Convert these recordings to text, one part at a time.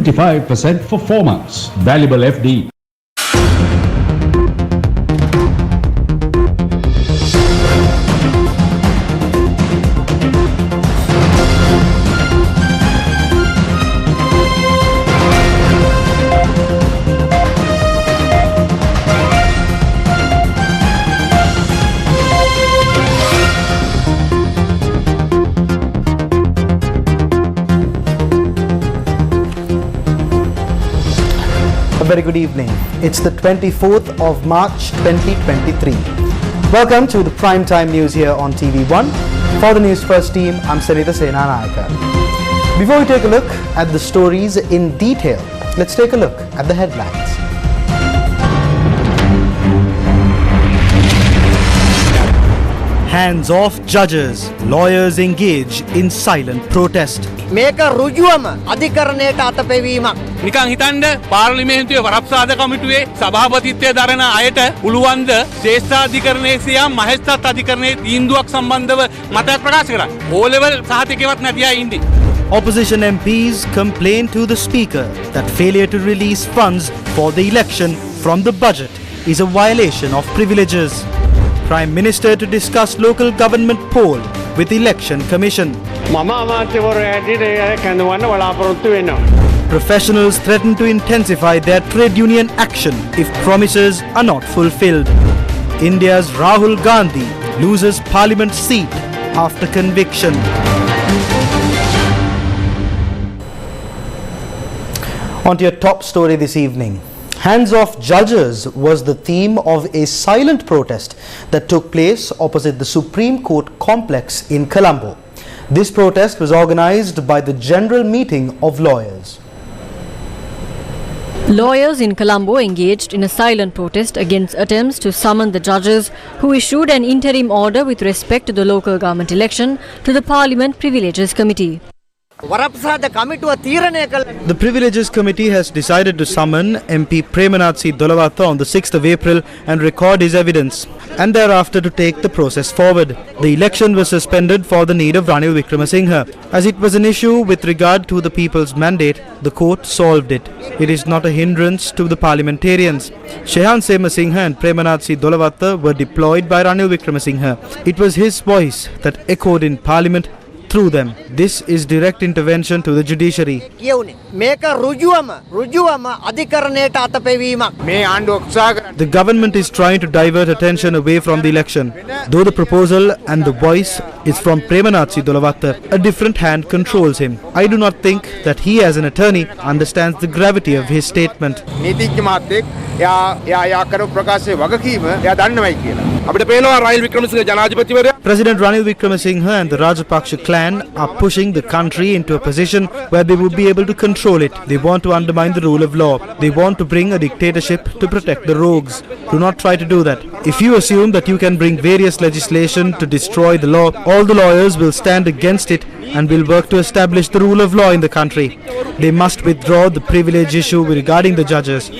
75% for 4 months. Valuable FD. A very good evening. It's the 24th of March 2023. Welcome to the prime time news here on TV1. For the News First team, I'm Divisavia. Before we take a look at the stories in detail, let's take a look at the headlines. Hands off judges, lawyers engage in silent protest. මේක රුජුවම අධිකරණයට අතපෙවීමක්. නිකන් හිතන්න පාර්ලිමේන්තුවේ වරප්‍රසාද කමිටුවේ සභාපතිත්වය දරන අයට පුළුවන් ද ශ්‍රේෂ්ඨාධිකරණයේ සියම් මහේස්ත්‍රාත් අධිකරණයේ තීන්දුවක් සම්බන්ධව මතයක් ප්‍රකාශ කරන්න. O level සහතිකයවත් නැති අය ඉන්නේ. Opposition MPs complain to the Speaker that failure to release funds for the election from the budget is a violation of privileges. Prime Minister to discuss local government poll with Election Commission. Professionals threaten to intensify their trade union action if promises are not fulfilled. India's Rahul Gandhi loses parliament seat after conviction. On to your top story this evening. Hands-off judges was the theme of a silent protest that took place opposite the Supreme Court complex in Colombo. This protest was organized by the General Meeting of Lawyers. Lawyers in Colombo engaged in a silent protest against attempts to summon the judges who issued an interim order with respect to the local government election to the Parliament Privileges Committee. The Privileges Committee has decided to summon MP Premanatsi Dolavatha on the 6th of April and record his evidence, and thereafter to take the process forward. The election was suspended for the need of Ranil Wickramasinghe. As it was an issue with regard to the people's mandate, the court solved it. It is not a hindrance to the parliamentarians. Shehan Semasinghe and Premanatsi Dolavatha were deployed by Ranil Wickramasinghe. It was his voice that echoed in parliament through them. This is direct intervention to the judiciary. The government is trying to divert attention away from the election. Though the proposal and the voice is from Premanatsi Dolavatha, a different hand controls him. I do not think that he as an attorney understands the gravity of his statement. President Ranil Wickramasinghe and the Rajapaksa clan are pushing the country into a position where they would be able to control it. They want to undermine the rule of law. They want to bring a dictatorship to protect the rogues. Do not try to do that. If you assume that you can bring various legislation to destroy the law, all the lawyers will stand against it and will work to establish the rule of law in the country. They must withdraw the privilege issue regarding the judges.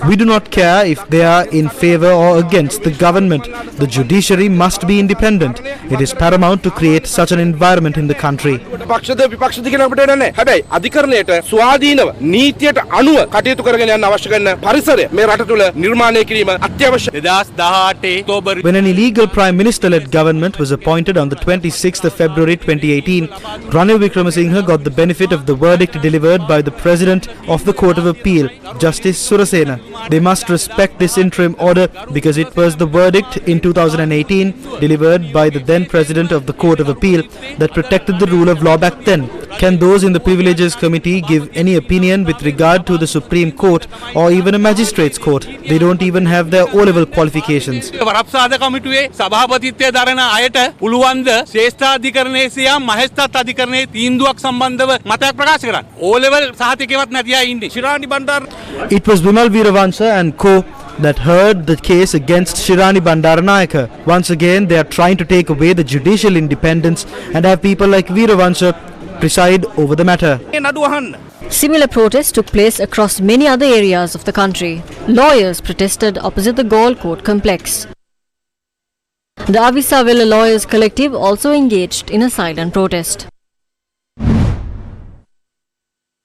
We do not care if they are in favor or against the government. The judiciary must be independent. It is paramount to create such an environment in the country. When an illegal Prime Minister-led government was appointed on the 26th of February 2018, Ranil Wickramasinghe got the benefit of the verdict delivered by the President of the Court of Appeal, Justice Surasena. They must respect this interim order because it was the verdict in 2018 delivered by the then President of the Court of Appeal that protected the rule of law back then. Can those in the Privileges Committee give any opinion with regard to the Supreme Court or even a magistrate's court? They don't even have their O-level qualifications. වරප්‍රසාද කමිටුවේ සභාපතිත්වය දරන අයට පුළුවන් ද ශ්‍රේෂ්ඨාධිකරණයේ සියම් මහේස්ත්‍රාත් අධිකරණයේ තීන්දුවක් සම්බන්ධව මතයක් ප්‍රකාශ කරන්න. O level සහතිකයවත් නැති අය ඉන්නේ. ශිරානි Bandara. It was Vimal Veeravansa and co that heard the case against Shirani Bandaranayake. Once again, they are trying to take away the judicial independence and have people like Veeravansa preside over the matter. Similar protests took place across many other areas of the country. Lawyers protested opposite the Galle Court complex. The Divisavia Lawyers Collective also engaged in a silent protest.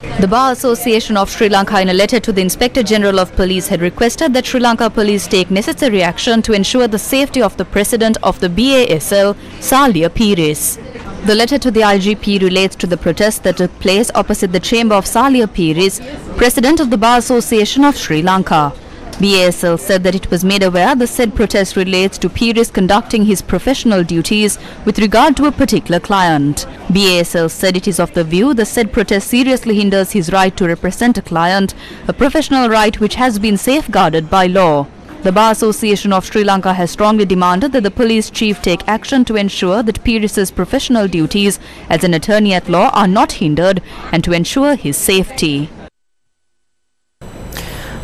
The Bar Association of Sri Lanka, in a letter to the Inspector General of Police, had requested that Sri Lanka Police take necessary action to ensure the safety of the President of the BASL, Saldia Pires. The letter to the IGP relates to the protest that took place opposite the chamber of Saldia Pires, President of the Bar Association of Sri Lanka. BASL said that it was made aware the said protest relates to Pires conducting his professional duties with regard to a particular client. BASL said it is of the view the said protest seriously hinders his right to represent a client, a professional right which has been safeguarded by law. The Bar Association of Sri Lanka has strongly demanded that the police chief take action to ensure that Pires' professional duties as an attorney at law are not hindered and to ensure his safety.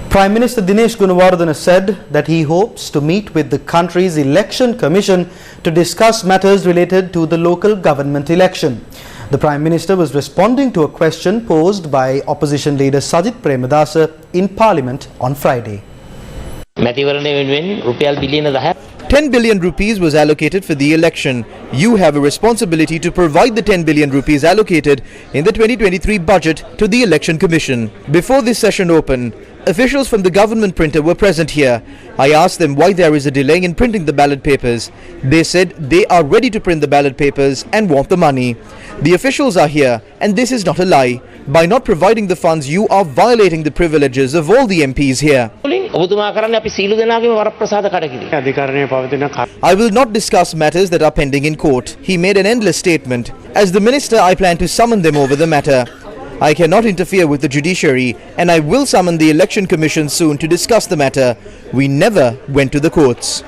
Prime Minister Dinesh Gunawardena said that he hopes to meet with the country's election commission to discuss matters related to the local government election. The Prime Minister was responding to a question posed by opposition leader Sajith Premadasa in Parliament on Friday. 10 billion rupees was allocated for the election. You have a responsibility to provide the 10 billion rupees allocated in the 2023 budget to the Election Commission. Before this session opened, officials from the government printer were present here. I asked them why there is a delay in printing the ballot papers. They said they are ready to print the ballot papers and want the money. The officials are here, and this is not a lie. By not providing the funds, you are violating the privileges of all the MPs here. I will not discuss matters that are pending in court. He made an endless statement. As the minister, I plan to summon them over the matter. I cannot interfere with the judiciary, and I will summon the Election Commission soon to discuss the matter. We never went to the courts.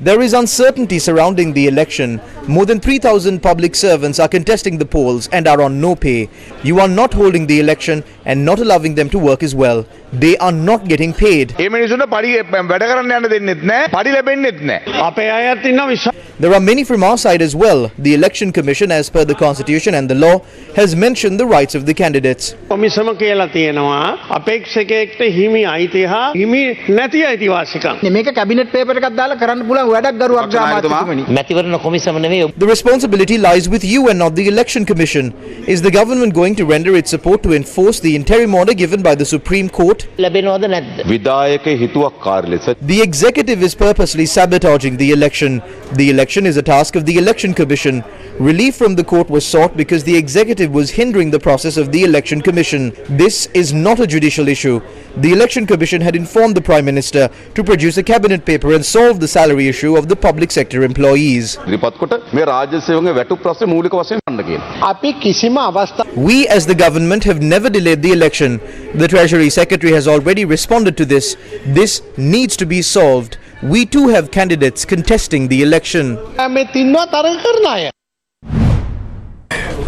There is uncertainty surrounding the election. More than 3,000 public servants are contesting the polls and are on no pay. You are not holding the election and not allowing them to work as well. They are not getting paid. There are many from our side as well. The Election Commission, as per the Constitution and the law, has mentioned the rights of the candidates. The responsibility lies with you and not the Election Commission. Is the government going to render its support to enforce the interim order given by the Supreme Court? The executive is purposely sabotaging the election. The election is a task of the Election Commission. Relief from the court was sought because the executive was hindering the process of the Election Commission. This is not a judicial issue. The Election Commission had informed the Prime Minister to produce a cabinet paper and solve the salary issue of the public sector employees. We as the government have never delayed the election. The Treasury Secretary has already responded to this. This needs to be solved. We too have candidates contesting the election.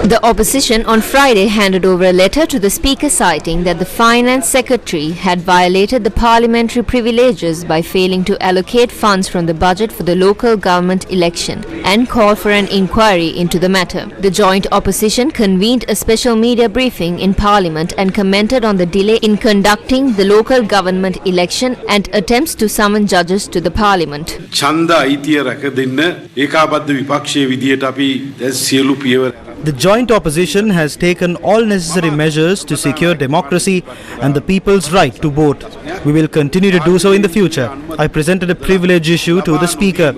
The opposition on Friday handed over a letter to the Speaker citing that the Finance Secretary had violated the parliamentary privileges by failing to allocate funds from the budget for the local government election and called for an inquiry into the matter. The joint opposition convened a special media briefing in Parliament and commented on the delay in conducting the local government election and attempts to summon judges to the Parliament. The joint opposition has taken all necessary measures to secure democracy and the people's right to vote. We will continue to do so in the future. I presented a privilege issue to the Speaker.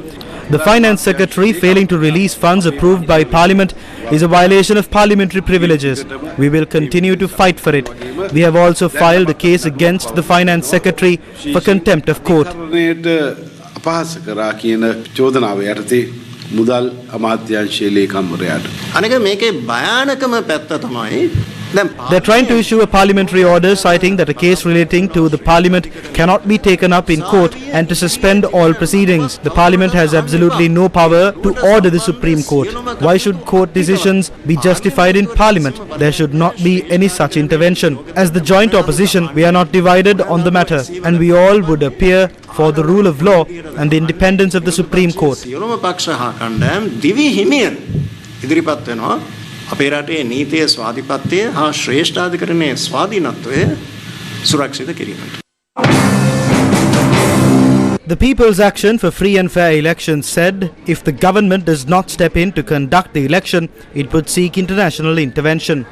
The Finance Secretary failing to release funds approved by Parliament is a violation of parliamentary privileges. We will continue to fight for it. We have also filed a case against the Finance Secretary for contempt of court. මුදල් අමාත්‍යාංශයේ ලේකම්වරයාට අනක මේකේ භයානකම පැත්ත තමයි They're trying to issue a parliamentary order citing that a case relating to the parliament cannot be taken up in court and to suspend all proceedings. The parliament has absolutely no power to order the Supreme Court. Why should court decisions be justified in parliament? There should not be any such intervention. As the joint opposition, we are not divided on the matter and we all would appear for the rule of law and the independence of the Supreme Court. අපේ රටේ නීතිය ස්වාධීනත්වය හා ශ්‍රේෂ්ඨාධිකරණයේ ස්වාධීනත්වය සුරක්ෂිත කිරීමට The People's Action for Free and Fair Elections said if the government does not step in to conduct the election, it would seek international intervention.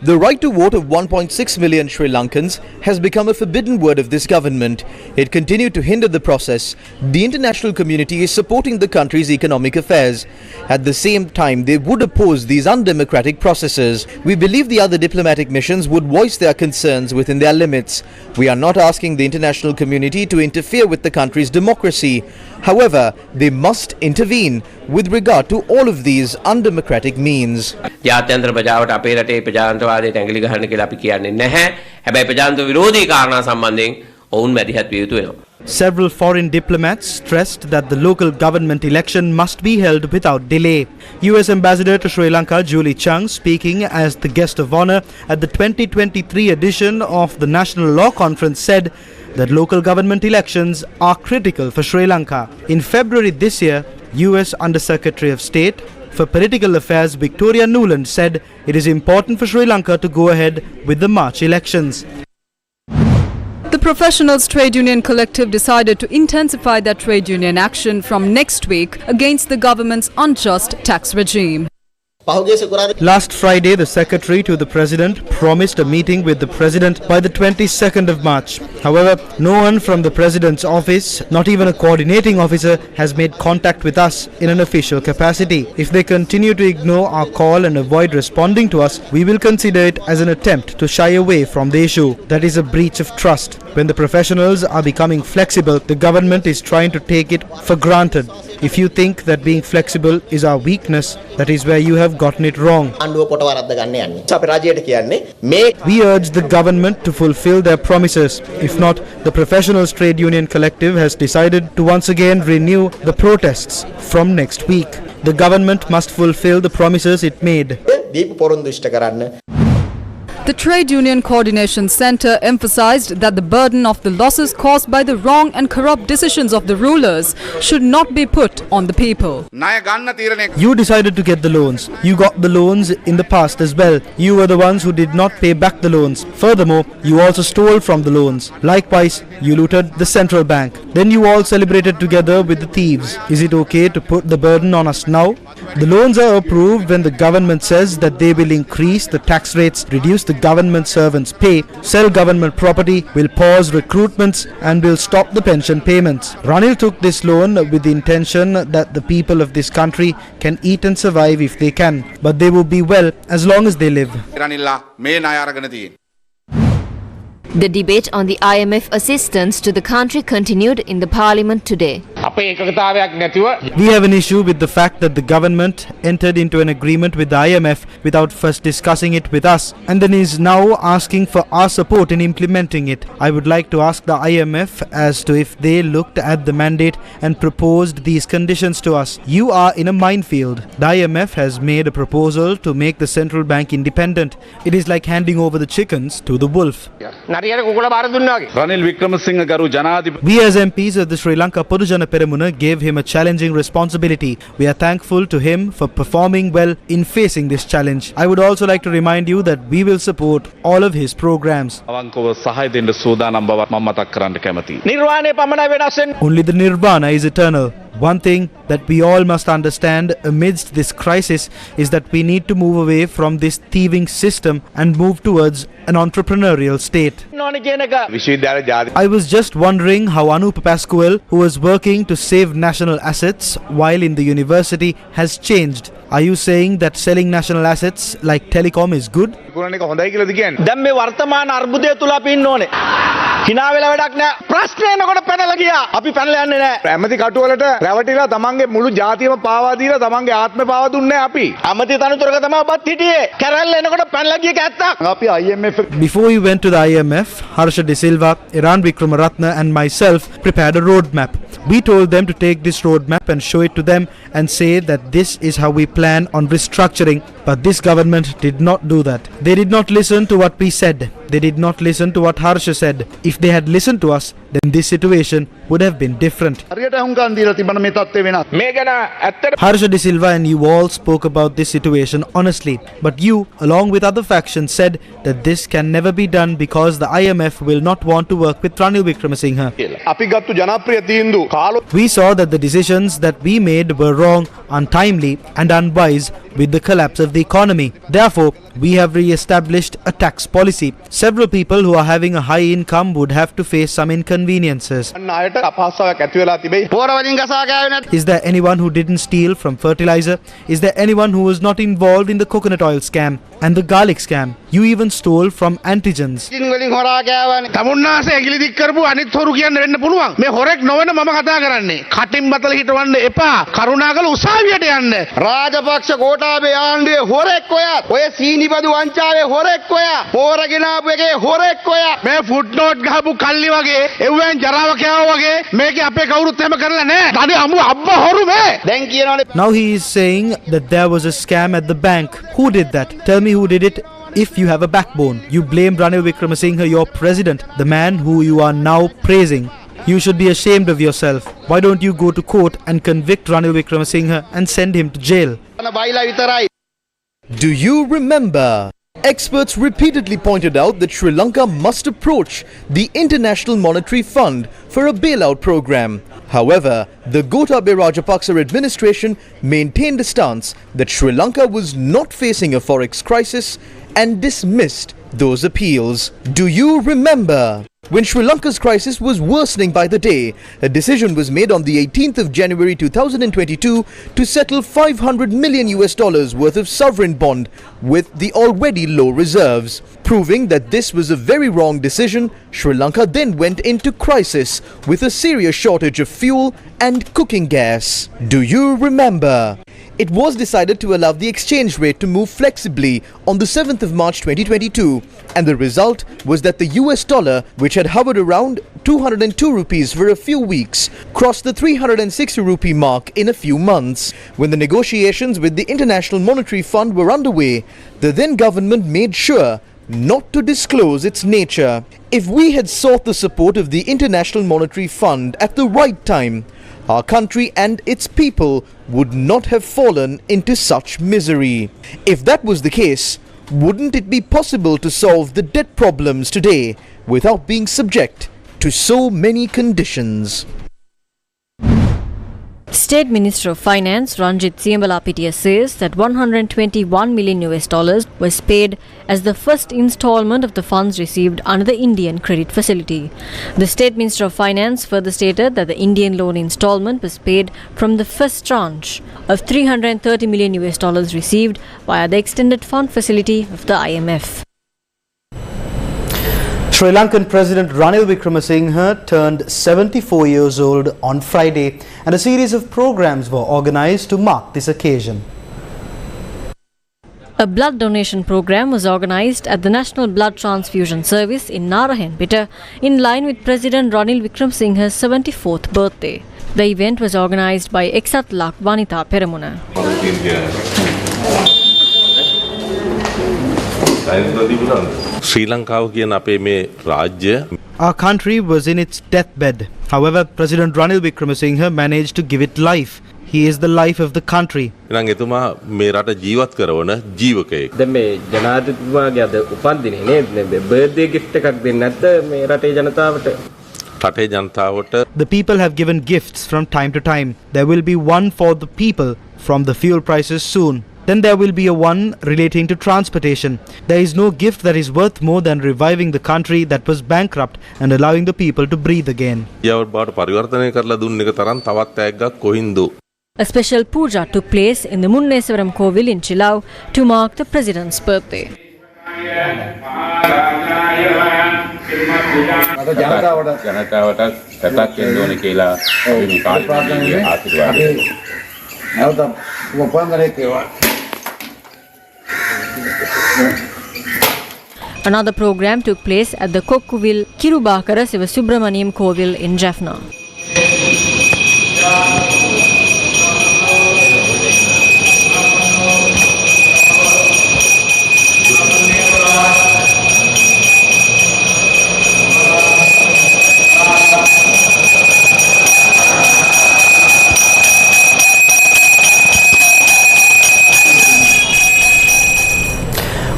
The right to vote of 1.6 million Sri Lankans has become a forbidden word of this government. It continued to hinder the process. The international community is supporting the country's economic affairs. At the same time, they would oppose these undemocratic processes. We believe the other diplomatic missions would voice their concerns within their limits. We are not asking the international community to interfere with the country's democracy. However, they must intervene with regard to all of these undemocratic means. Several foreign diplomats stressed that the local government election must be held without delay. US Ambassador to Sri Lanka Julie Chung, speaking as the guest of honor at the 2023 edition of the National Law Conference, said that local government elections are critical for Sri Lanka. In February this year, US Under-Secretary of State for Political Affairs Victoria Nuland said it is important for Sri Lanka to go ahead with the March elections. The Professionals Trade Union Collective decided to intensify their trade union action from next week against the government's unjust tax regime. Last Friday, the Secretary to the President promised a meeting with the President by the 22nd of March. However, no one from the President's office, not even a coordinating officer, has made contact with us in an official capacity. If they continue to ignore our call and avoid responding to us, we will consider it as an attempt to shy away from the issue. That is a breach of trust. When the professionals are becoming flexible, the government is trying to take it for granted. If you think that being flexible is our weakness, that is where you have gotten it wrong. We urge the government to fulfill their promises. If not, the Professionals Trade Union Collective has decided to once again renew the protests from next week. The government must fulfill the promises it made. The Trade Union Coordination Centre emphasized that the burden of the losses caused by the wrong and corrupt decisions of the rulers should not be put on the people. You decided to get the loans. You got the loans in the past as well. You were the ones who did not pay back the loans. Furthermore, you also stole from the loans. Likewise, you looted the central bank. Then you all celebrated together with the thieves. Is it okay to put the burden on us now? The loans are approved when the government says that they will increase the tax rates, reduce the government servants' pay, sell government property, will pause recruitments and will stop the pension payments. Ranil took this loan with the intention that the people of this country can eat and survive if they can, but they will be well as long as they live. The debate on the IMF assistance to the country continued in the parliament today. We have an issue with the fact that the government entered into an agreement with the IMF without first discussing it with us and then is now asking for our support in implementing it. I would like to ask the IMF as to if they looked at the mandate and proposed these conditions to us. You are in a minefield. The IMF has made a proposal to make the central bank independent. It is like handing over the chickens to the wolf. We as MPs of the Sri Lanka Podujana Peramuna gave him a challenging responsibility. We are thankful to him for performing well in facing this challenge. I would also like to remind you that we will support all of his programs. Only the Nirvana is eternal. One thing that we all must understand amidst this crisis is that we need to move away from this thieving system and move towards an entrepreneurial state. I was just wondering how Anup Pascual, who was working to save national assets while in the university, has changed. Are you saying that selling national assets like telecom is good? Before we went to the IMF, Harsha De Silva, Iran Vikramaratne and myself prepared a roadmap. We told them to take this roadmap and show it to them and say that this is how we plan on restructuring, but this government did not do that. They did not listen to what we said. They did not listen to what Harsha said. If they had listened to us, then this situation would have been different. Harsha De Silva and you all spoke about this situation honestly, but you, along with other factions, said that this can never be done because the IMF will not want to work with Ranil Wickremesinghe. We saw that the decisions that we made were wrong, untimely and unwise with the collapse of the economy. Therefore, we have re-established a tax policy. Several people who are having a high income would have to face some inconveniences. Is there anyone who didn't steal from fertilizer? Is there anyone who was not involved in the coconut oil scam and the garlic scam? You even stole from antigens. Now he is saying that there was a scam at the bank. Who did that? Tell me who did it. If you have a backbone, you blame Ranil Wickremesinghe, your president, the man who you are now praising. You should be ashamed of yourself. Why don't you go to court and convict Ranil Wickremesinghe and send him to jail? Do you remember? Experts repeatedly pointed out that Sri Lanka must approach the International Monetary Fund for a bailout program. However, the Gotabaya Rajapaksa administration maintained a stance that Sri Lanka was not facing a forex crisis and dismissed those appeals. Do you remember? When Sri Lanka's crisis was worsening by the day, a decision was made on the 18th of January 2022 to settle $500 million worth of sovereign bond with the already low reserves. Proving that this was a very wrong decision, Sri Lanka then went into crisis with a serious shortage of fuel and cooking gas. Do you remember? It was decided to allow the exchange rate to move flexibly on the 7th of March 2022, and the result was that the US dollar, which had hovered around 202 rupees for a few weeks, crossed the 360 rupee mark in a few months. When the negotiations with the International Monetary Fund were underway, the then government made sure not to disclose its nature. If we had sought the support of the International Monetary Fund at the right time, our country and its people would not have fallen into such misery. If that was the case, wouldn't it be possible to solve the debt problems today without being subject to so many conditions? State Minister of Finance Ranjit Siambalapitiya says that $121 million was paid as the first installment of the funds received under the Indian credit facility. The State Minister of Finance further stated that the Indian loan installment was paid from the first tranche of $330 million received via the extended fund facility of the IMF. Sri Lankan President Ranil Wickremesinghe turned 74 years old on Friday, and a series of programs were organized to mark this occasion. A blood donation program was organized at the National Blood Transfusion Service in Narayanpeta in line with President Ranil Wickremesinghe's 74th birthday. The event was organized by Eksatlak Vanitha Peramuna. Sri Lanka Our country was in its deathbed. However, President Ranil Wickremesinghe managed to give it life. He is the life of the country. The people have given gifts from time to time. There will be one for the people from the fuel prices soon. Then there will be a one relating to transportation. There is no gift that is worth more than reviving the country that was bankrupt and allowing the people to breathe again. A special puja took place in the Munneswaram Kovil in Chilao to mark the President's birthday. Another program took place at the Kokkuvil Kirubakara Siva Subramaniam Kovil in Jaffna.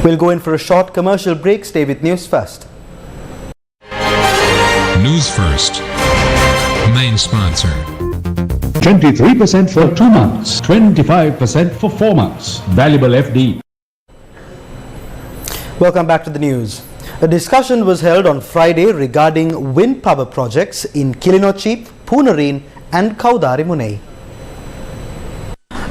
We'll go in for a short commercial break. Stay with News First. News First. Main sponsor. 23% for 2 months, 25% for 4 months. Valuable FD. Welcome back to the news. A discussion was held on Friday regarding wind power projects in Kilinochchi, Poonarin and Kaudarimunai.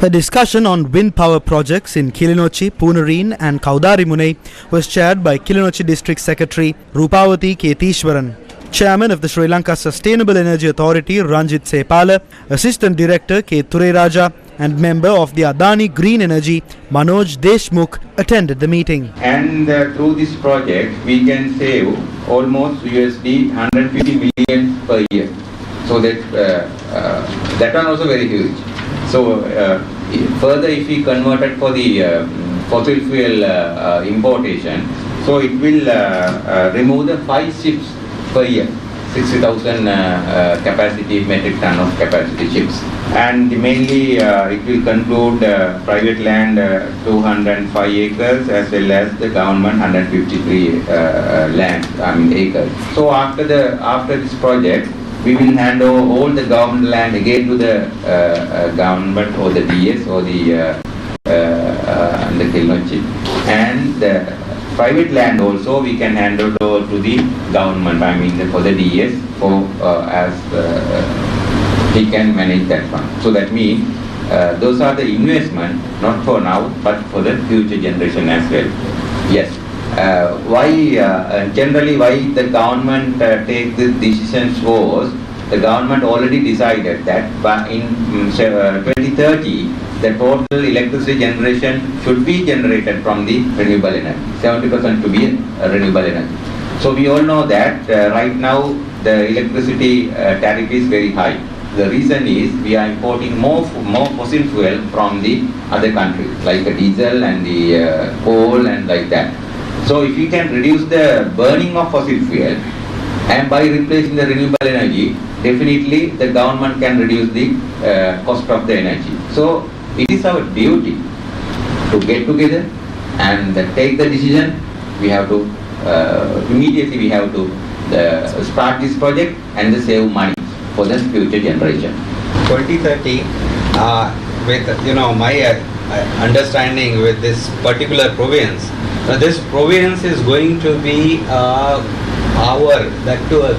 A discussion on wind power projects in Kilinochchi, Poonarin and Kaudarimunai was chaired by Kilinochchi District Secretary Rupavati Ketishwaran, Chairman of the Sri Lanka Sustainable Energy Authority Ranjit Sepala, Assistant Director K. Tureraja and member of the Adani Green Energy Manoj Deshmukh attended the meeting. And through this project we can save almost USD 150 million per year. So that one also very huge. So further if we converted for the fossil fuel importation, so it will remove the 5 ships per year, 60,000 capacity metric ton of capacity ships, and mainly it will conclude private land 205 acres as well as the government 153 acres. So after this project, we will hand over all the government land again to the government or the DS or the Kilinochchi, and the private land also we can hand over to the government, I mean for the DS, for as he can manage that one. So that means those are the investment, not for now but for the future generation as well. Yes. Generally why the government take the decisions was, the government already decided that in 2030 the total electricity generation should be generated from the renewable energy, 70% to be renewable energy. So we all know that right now the electricity tariff is very high. The reason is we are importing more fossil fuel from the other countries like the diesel and the coal and like that. So if we can reduce the burning of fossil fuel and by replacing the renewable energy, definitely the government can reduce the cost of the energy. So it is our duty to get together and take the decision. We have to immediately we have to start this project and save money for the future generation. 2030, with my understanding with this particular province, this province is going to be a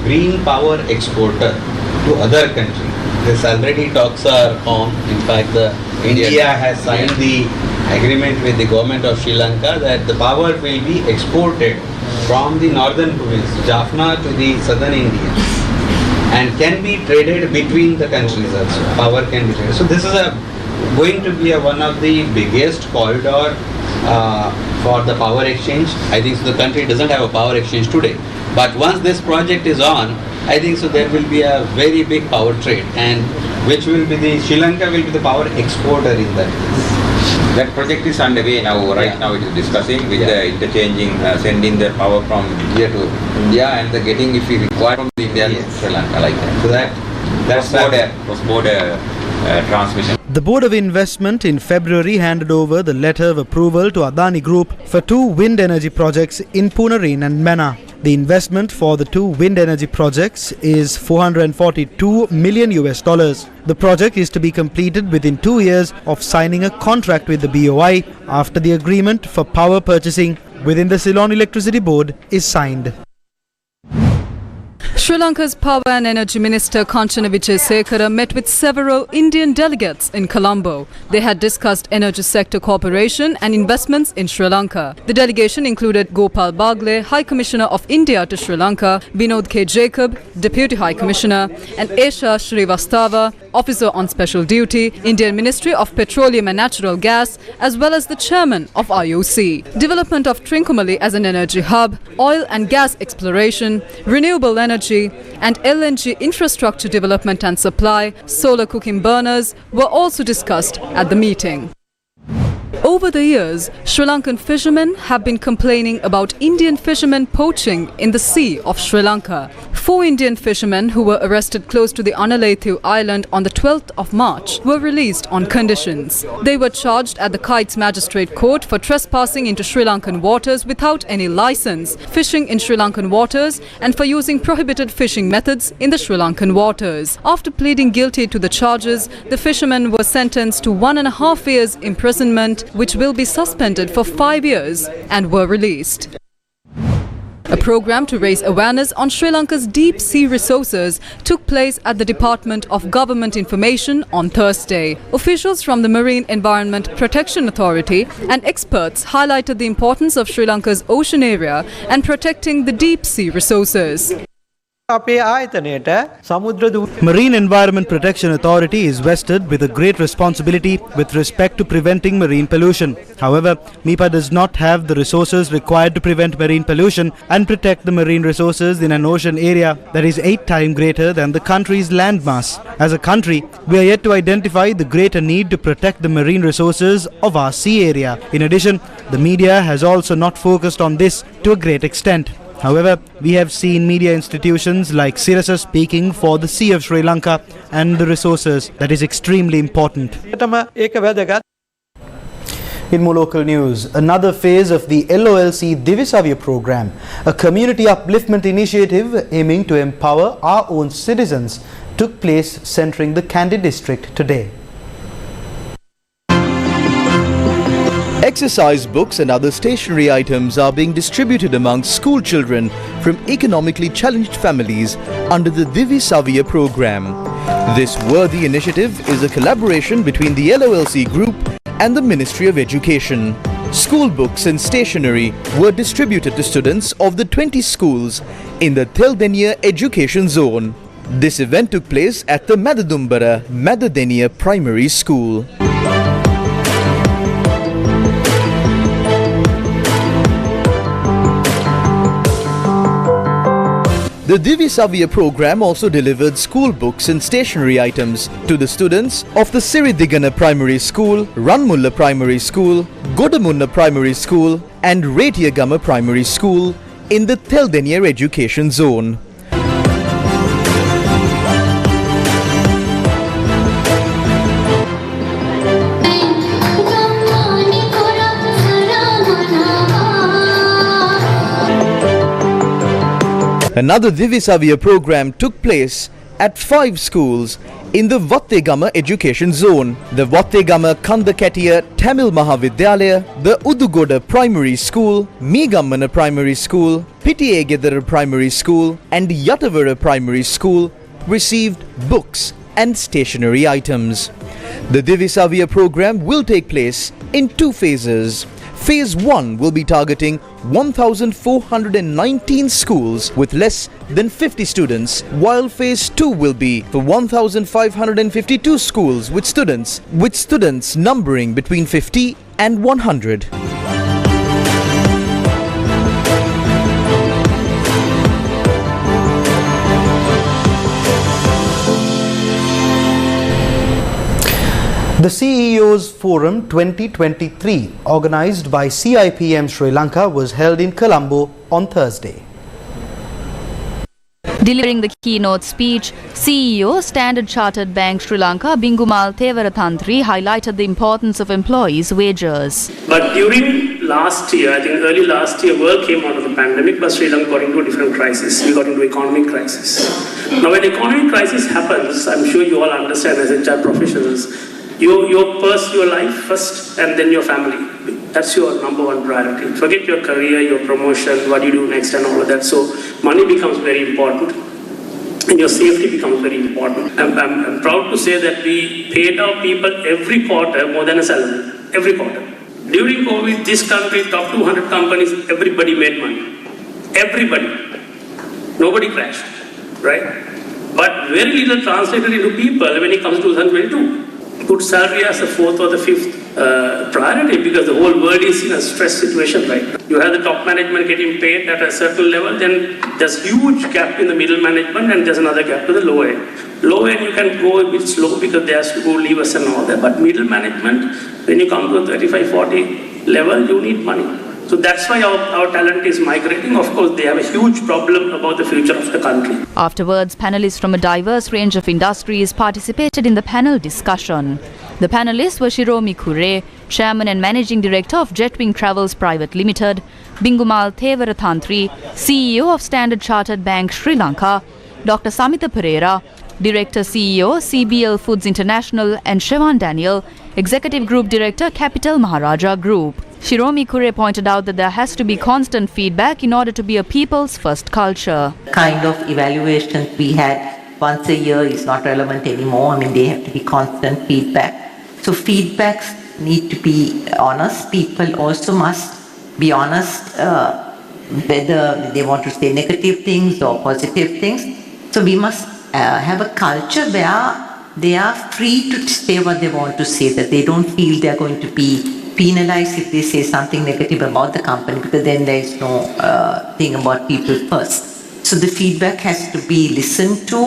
green power exporter to other countries. This already talks are on. In fact, India has signed the agreement with the government of Sri Lanka that the power will be exported from the northern province, Jaffna, to the southern India, and can be traded between the countries also. Power can be traded. So this is going to be one of the biggest corridor for the power exchange. I think so the country doesn't have a power exchange today, but once this project is on, I think so there will be a very big power trade, and which will be Sri Lanka will be the power exporter in that case. That project is underway now. Right now it is discussing with the interchanging, sending the power from here to India and the getting if we require from India to Sri Lanka, like that. So that's cross-border transmission. The Board of Investment in February handed over the letter of approval to Adani Group for 2 wind energy projects in Poonarin and Mena. The investment for the 2 wind energy projects is $442 million. The project is to be completed within 2 years of signing a contract with the BOI after the agreement for power purchasing within the Ceylon Electricity Board is signed. Sri Lanka's Power and Energy Minister Kanchana Wijesekara met with several Indian delegates in Colombo. They had discussed energy sector cooperation and investments in Sri Lanka. The delegation included Gopal Bagle, High Commissioner of India to Sri Lanka, Vinod K. Jacob, Deputy High Commissioner, and Esha Srivastava, Officer on Special Duty, Indian Ministry of Petroleum and Natural Gas, as well as the Chairman of IOC. Development of Trincomalee as an energy hub, oil and gas exploration, renewable energy, and LNG infrastructure development and supply, solar cooking burners were also discussed at the meeting. Over the years, Sri Lankan fishermen have been complaining about Indian fishermen poaching in the sea of Sri Lanka. 4 Indian fishermen who were arrested close to the Analethu island on the 12th of March were released on conditions. They were charged at the Kites Magistrate Court for trespassing into Sri Lankan waters without any license, fishing in Sri Lankan waters, and for using prohibited fishing methods in the Sri Lankan waters. After pleading guilty to the charges, the fishermen were sentenced to 1.5 years imprisonment, which will be suspended for 5 years, and were released. A program to raise awareness on Sri Lanka's deep sea resources took place at the Department of Government Information on Thursday. Officials from the Marine Environment Protection Authority and experts highlighted the importance of Sri Lanka's ocean area and protecting the deep sea resources. Marine Environment Protection Authority is vested with a great responsibility with respect to preventing marine pollution. However, MIPA does not have the resources required to prevent marine pollution and protect the marine resources in an ocean area that is 8 times greater than the country's landmass. As a country, we are yet to identify the greater need to protect the marine resources of our sea area. In addition, the media has also not focused on this to a great extent. However, we have seen media institutions like Sirasa speaking for the Sea of Sri Lanka and the resources. That is extremely important. In more local news, another phase of the LOLC Divisavia program, a community upliftment initiative aiming to empower our own citizens, took place centering the Kandy district today. Exercise books and other stationery items are being distributed among school children from economically challenged families under the Divisavia program. This worthy initiative is a collaboration between the LOLC group and the Ministry of Education. School books and stationery were distributed to students of the 20 schools in the Theldenia education zone. This event took place at the Madadumbara Madadenia Primary School. The Divisavia program also delivered school books and stationery items to the students of the Siridigana Primary School, Ranmulla Primary School, Godamunna Primary School and Retiagama Primary School in the Theldenia education zone. Another Divisavia program took place at 5 schools in the Vattegama education zone. The Vattegama Kandakatiya Tamil Mahavidyalaya, the Udugoda Primary School, Meegammana Primary School, Pitiyegedara Primary School and Yatavara Primary School received books and stationery items. The Divisavia program will take place in 2 phases. Phase 1 will be targeting 1,419 schools with less than 50 students, while Phase 2 will be for 1,552 schools with students numbering between 50 and 100. The CEO's Forum 2023, organized by CIPM Sri Lanka, was held in Colombo on Thursday. Delivering the keynote speech, CEO Standard Chartered Bank Sri Lanka Bingumal Thevaratantri highlighted the importance of employees' wages. But during last year, I think early last year, world came out of the pandemic, but Sri Lanka got into a different crisis. We got into economic crisis. Now when economic crisis happens, I'm sure you all understand as HR professionals, you first your life first and then your family. That's your number 1 priority. Forget your career, your promotion, what you do next and all of that. So money becomes very important and your safety becomes very important. I'm proud to say that we paid our people every quarter more than a salary. Every quarter. During COVID, this country, top 200 companies, everybody made money. Everybody. Nobody crashed. Right? But very little translated into people when it comes to 2022. Put salary as the 4th or the 5th priority because the whole world is in a stress situation right now. You have the top management getting paid at a certain level, then there's huge gap in the middle management and there's another gap to the lower end. Low end you can go a bit slow because they have to go leave us and all that, but middle management When you come to a 35-40 level, you need money. So that's why our talent is migrating. Of course, they have a huge problem about the future of the country. Afterwards, panelists from a diverse range of industries participated in the panel discussion. The panelists were Shiromi Kure, Chairman and Managing Director of Jetwing Travels Private Limited, Bingumal Thevarathantri, CEO of Standard Chartered Bank Sri Lanka, Dr. Samita Pereira, Director CEO CBL Foods International, and Shevan Daniel, Executive Group Director Capital Maharaja Group. Shiromi Kure pointed out that there has to be constant feedback in order to be a people's first culture. Kind of evaluation we had once a year is not relevant anymore. I mean, they have to be constant feedback. So feedbacks need to be honest. People also must be honest whether they want to say negative things or positive things. So we must have a culture where they are free to say what they want to say, that they don't feel they are going to be penalized if they say something negative about the company, because then there is no thing about people first. So the feedback has to be listened to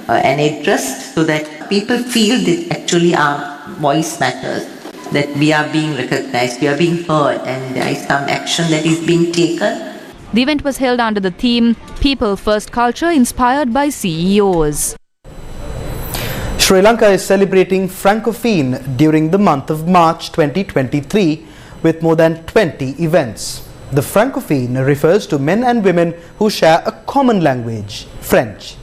and addressed so that people feel that actually our voice matters, that we are being recognized, we are being heard, and there is some action that is being taken. The event was held under the theme People First Culture inspired by CEOs. Sri Lanka is celebrating Francophone during the month of March 2023 with more than 20 events. The Francophone refers to men and women who share a common language, French.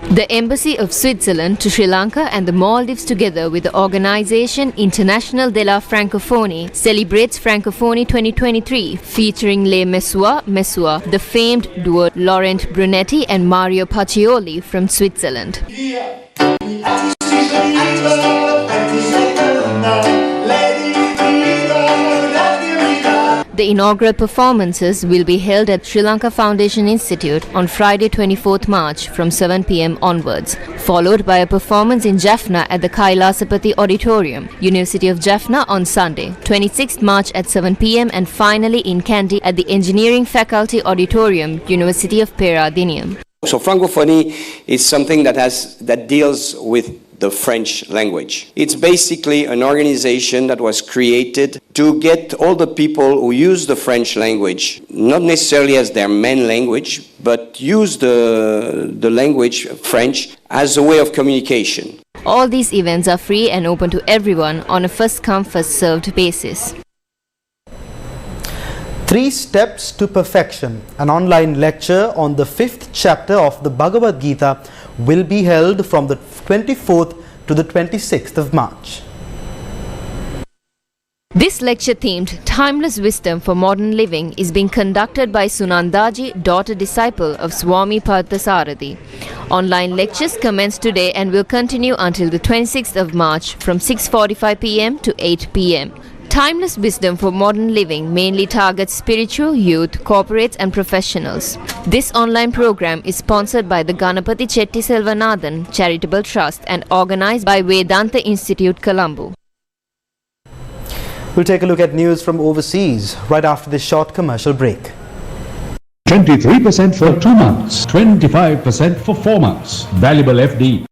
The Embassy of Switzerland to Sri Lanka and the Maldives, together with the organization International de la Francophonie, celebrates Francophony 2023, featuring Les Messois, the famed duo Laurent Brunetti and Mario Pacioli from Switzerland. The inaugural performances will be held at Sri Lanka Foundation Institute on Friday 24th March from 7 p.m. onwards, followed by a performance in Jaffna at the Kailasapati Auditorium, University of Jaffna on Sunday, 26th March at 7 p.m. and finally in Kandy at the Engineering Faculty Auditorium, University of Peradenium. So Francophony is something that deals with the French language. It's basically an organization that was created to get all the people who use the French language, not necessarily as their main language, but use the language French as a way of communication. All these events are free and open to everyone on a first-come, first-served basis. 3 Steps to Perfection, an online lecture on the 5th chapter of the Bhagavad Gita, will be held from the 24th to the 26th of March. This lecture themed Timeless Wisdom for Modern Living is being conducted by Sunandaji, daughter disciple of Swami Parthasarathi. Online lectures commence today and will continue until the 26th of March from 6:45 p.m. to 8 p.m. Timeless Wisdom for Modern Living mainly targets spiritual, youth, corporates and professionals. This online program is sponsored by the Ganapati Chetty Selvanathan Charitable Trust and organized by Vedanta Institute, Colombo. We'll take a look at news from overseas right after this short commercial break. 23% for 2 months, 25% for 4 months. Valuable FD.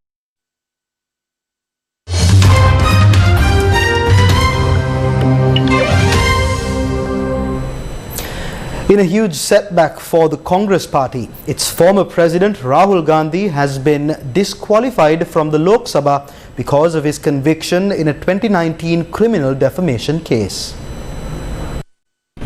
In a huge setback for the Congress party, its former president Rahul Gandhi has been disqualified from the Lok Sabha because of his conviction in a 2019 criminal defamation case.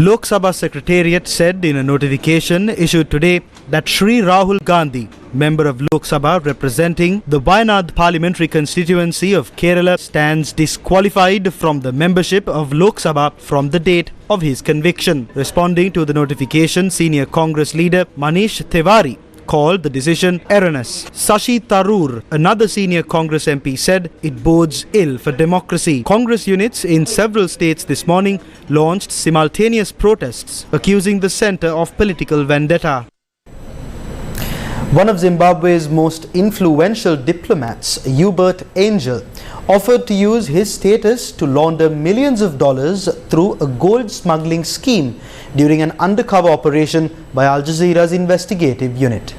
Lok Sabha Secretariat said in a notification issued today that Sri Rahul Gandhi, member of Lok Sabha representing the Wayanad parliamentary constituency of Kerala, stands disqualified from the membership of Lok Sabha from the date of his conviction. Responding to the notification, senior Congress leader Manish Tiwari called the decision erroneous. Sashi Tharoor, another senior Congress MP, said it bodes ill for democracy. Congress units in several states this morning launched simultaneous protests accusing the centre of political vendetta. One of Zimbabwe's most influential diplomats, Hubert Angel, offered to use his status to launder millions of dollars through a gold smuggling scheme during an undercover operation by Al Jazeera's investigative unit.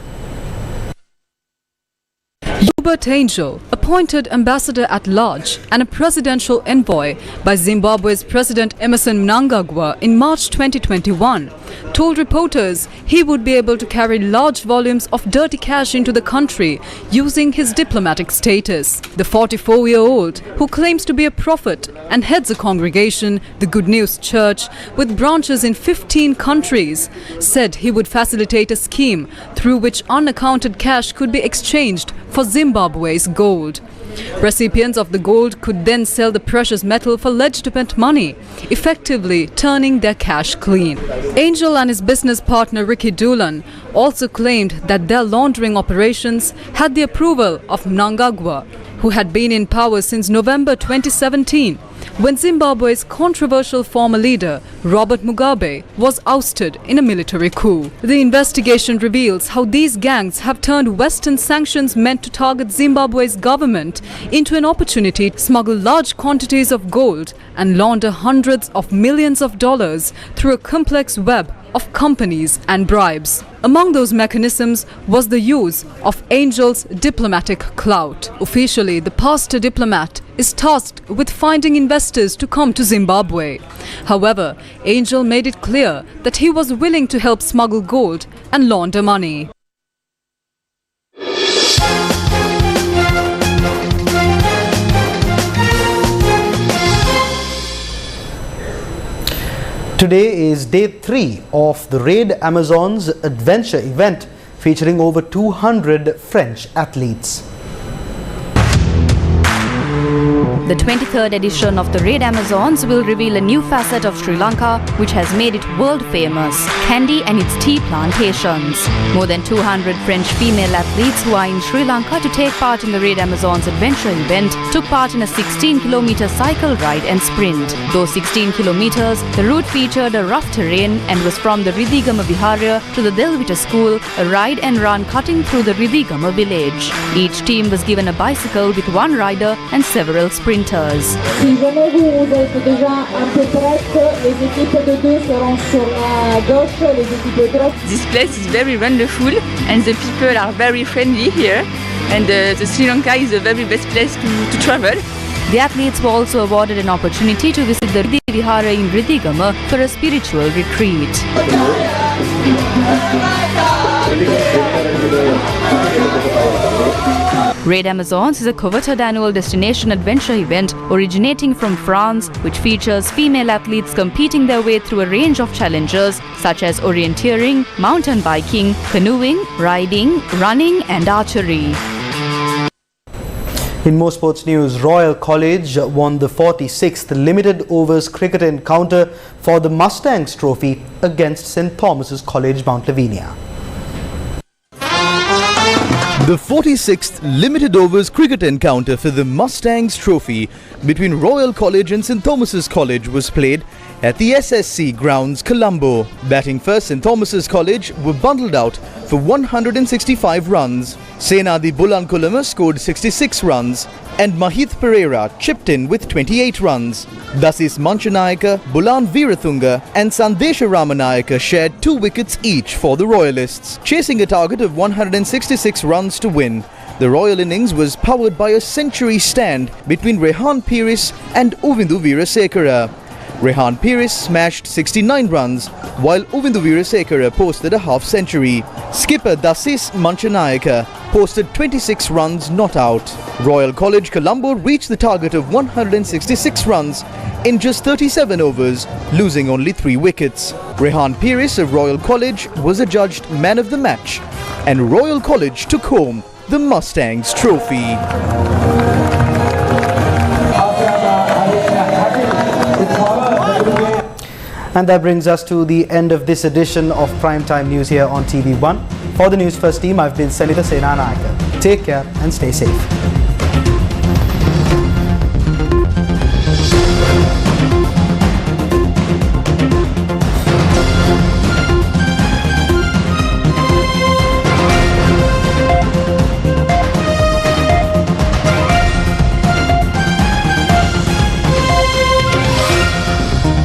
Robert Angel, appointed ambassador at large and a presidential envoy by Zimbabwe's President Emmerson Mnangagwa in March 2021, told reporters he would be able to carry large volumes of dirty cash into the country using his diplomatic status. The 44-year-old, who claims to be a prophet and heads a congregation, the Good News Church, with branches in 15 countries, said he would facilitate a scheme through which unaccounted cash could be exchanged for Zimbabwe's gold. Recipients of the gold could then sell the precious metal for legitimate money, effectively turning their cash clean. Angel and his business partner Ricky Doolan also claimed that their laundering operations had the approval of Mnangagwa, who had been in power since November 2017, when Zimbabwe's controversial former leader, Robert Mugabe, was ousted in a military coup. The investigation reveals how these gangs have turned Western sanctions meant to target Zimbabwe's government into an opportunity to smuggle large quantities of gold and launder hundreds of millions of dollars through a complex web of companies and bribes. Among those mechanisms was the use of Angel's diplomatic clout. Officially, the pastor diplomat is tasked with finding investors to come to Zimbabwe. However, Angel made it clear that he was willing to help smuggle gold and launder money. Today is day 3 of the Raid Amazons adventure event featuring over 200 French athletes. The 23rd edition of the Raid Amazons will reveal a new facet of Sri Lanka, which has made it world famous, candy and its tea plantations. More than 200 French female athletes who are in Sri Lanka to take part in the Raid Amazons adventure event took part in a 16-kilometer cycle ride and sprint. Those 16 kilometers, the route featured a rough terrain and was from the Ridhigama Vihara to the Delvita school, a ride and run cutting through the Ridhigama village. Each team was given a bicycle with one rider and several sprinters. Si jamais vous êtes déjà un peu prête, les équipes de 2 seront sur la gauche, les équipes de droite. This place is very wonderful and the people are very friendly here, and the Sri Lanka is the very best place to travel. The athletes were also awarded an opportunity to visit the Ridhi Vihara in Ridhigama for a spiritual retreat. Raid Amazons is a coveted annual destination adventure event originating from France, which features female athletes competing their way through a range of challenges such as orienteering, mountain biking, canoeing, riding, running and archery. In more sports news, Royal College won the 46th limited overs cricket encounter for the Mustangs trophy against St. Thomas's College, Mount Lavinia. The 46th limited overs cricket encounter for the Mustangs trophy between Royal College and St. Thomas's College was played at the SSC grounds, Colombo. Batting first, St. Thomas's College were bundled out for 165 runs. Senadi Bulankulama scored 66 runs and Mahith Pereira chipped in with 28 runs. Dasis Manchanayaka, Bulan Veerathunga and Sandesha Ramanayaka shared 2 wickets each for the Royalists, chasing a target of 166 runs to win. The Royal innings was powered by a century stand between Rehan Peiris and Uvindu Veerasekara. Rehan Peiris smashed 69 runs, while Uvindu Veerasekara posted a half-century. Skipper Dasis Manchanayaka posted 26 runs not out. Royal College Colombo reached the target of 166 runs in just 37 overs, losing only 3 wickets. Rehan Peiris of Royal College was adjudged man of the match, and Royal College took home the Mustangs trophy. And that brings us to the end of this edition of Primetime News here on TV1. For the News First team, I've been Sanita Senanayaka. Take care and stay safe.